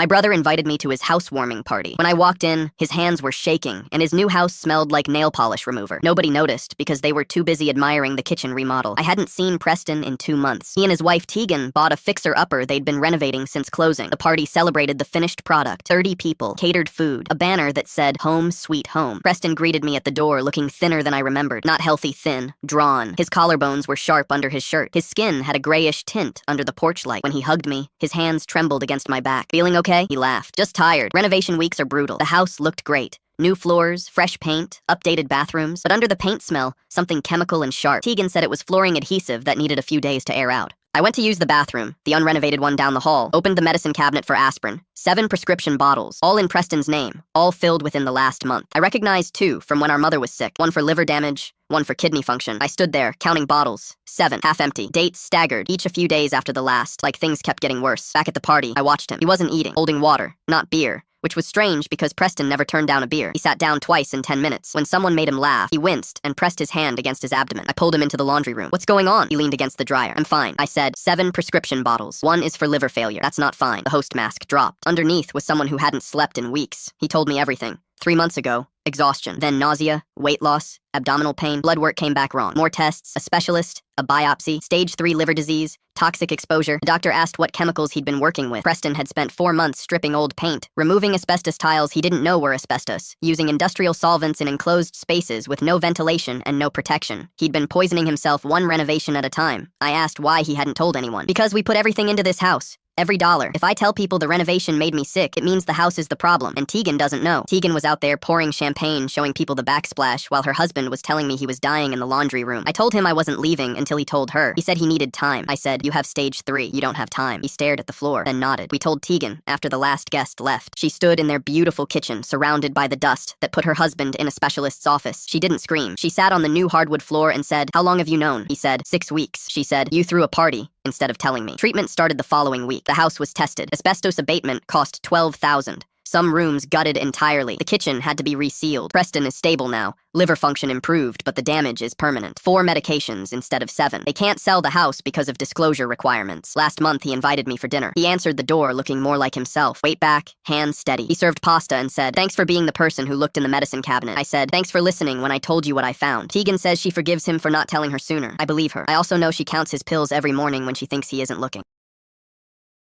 My brother invited me to his housewarming party. When I walked in, his hands were shaking, and his new house smelled like nail polish remover. Nobody noticed because they were too busy admiring the kitchen remodel. I hadn't seen Preston in 2 months. He and his wife Tegan bought a fixer-upper they'd been renovating since closing. The party celebrated the finished product. 30 people, catered food, a banner that said, "Home Sweet Home." Preston greeted me at the door looking thinner than I remembered. Not healthy thin, drawn. His collarbones were sharp under his shirt. His skin had a grayish tint under the porch light. When he hugged me, his hands trembled against my back. "Feeling okay?" He laughed. "Just tired. Renovation weeks are brutal." The house looked great. New floors, fresh paint, updated bathrooms. But under the paint smell, something chemical and sharp. Tegan said it was flooring adhesive that needed a few days to air out. I went to use the bathroom, the unrenovated one down the hall, opened the medicine cabinet for aspirin. 7 prescription bottles, all in Preston's name, all filled within the last month. I recognized 2 from when our mother was sick. 1 for liver damage, 1 for kidney function. I stood there, counting bottles. 7, half empty. Dates staggered, each a few days after the last, like things kept getting worse. Back at the party, I watched him. He wasn't eating, holding water, not beer. Which was strange because Preston never turned down a beer. He sat down twice in 10 minutes. When someone made him laugh, he winced and pressed his hand against his abdomen. I pulled him into the laundry room. "What's going on?" He leaned against the dryer. "I'm fine." I said, 7 prescription bottles. 1 is for liver failure. That's not fine. The host mask dropped. Underneath was someone who hadn't slept in weeks. He told me everything. 3 months ago, exhaustion. Then nausea, weight loss, abdominal pain. Blood work came back wrong. More tests, a specialist, a biopsy, stage 3 liver disease, toxic exposure. The doctor asked what chemicals he'd been working with. Preston had spent 4 months stripping old paint, removing asbestos tiles he didn't know were asbestos, using industrial solvents in enclosed spaces with no ventilation and no protection. He'd been poisoning himself 1 renovation at a time. I asked why he hadn't told anyone. "Because we put everything into this house. Every dollar. If I tell people the renovation made me sick, it means the house is the problem, and Tegan doesn't know." Tegan was out there pouring champagne, showing people the backsplash, while her husband was telling me he was dying in the laundry room. I told him I wasn't leaving until he told her. He said he needed time. I said, "You have stage 3. You don't have time." He stared at the floor, then nodded. We told Tegan after the last guest left. She stood in their beautiful kitchen, surrounded by the dust that put her husband in a specialist's office. She didn't scream. She sat on the new hardwood floor and said, "How long have you known?" He said, 6 weeks. She said, "You threw a party," instead of telling me. Treatment started the following week. The house was tested. Asbestos abatement cost $12,000. Some rooms gutted entirely. The kitchen had to be resealed. Preston is stable now. Liver function improved, but the damage is permanent. 4 medications instead of 7. They can't sell the house because of disclosure requirements. Last month, he invited me for dinner. He answered the door looking more like himself. Weight back, hands steady. He served pasta and said, "Thanks for being the person who looked in the medicine cabinet." I said, "Thanks for listening when I told you what I found." Tegan says she forgives him for not telling her sooner. I believe her. I also know she counts his pills every morning when she thinks he isn't looking.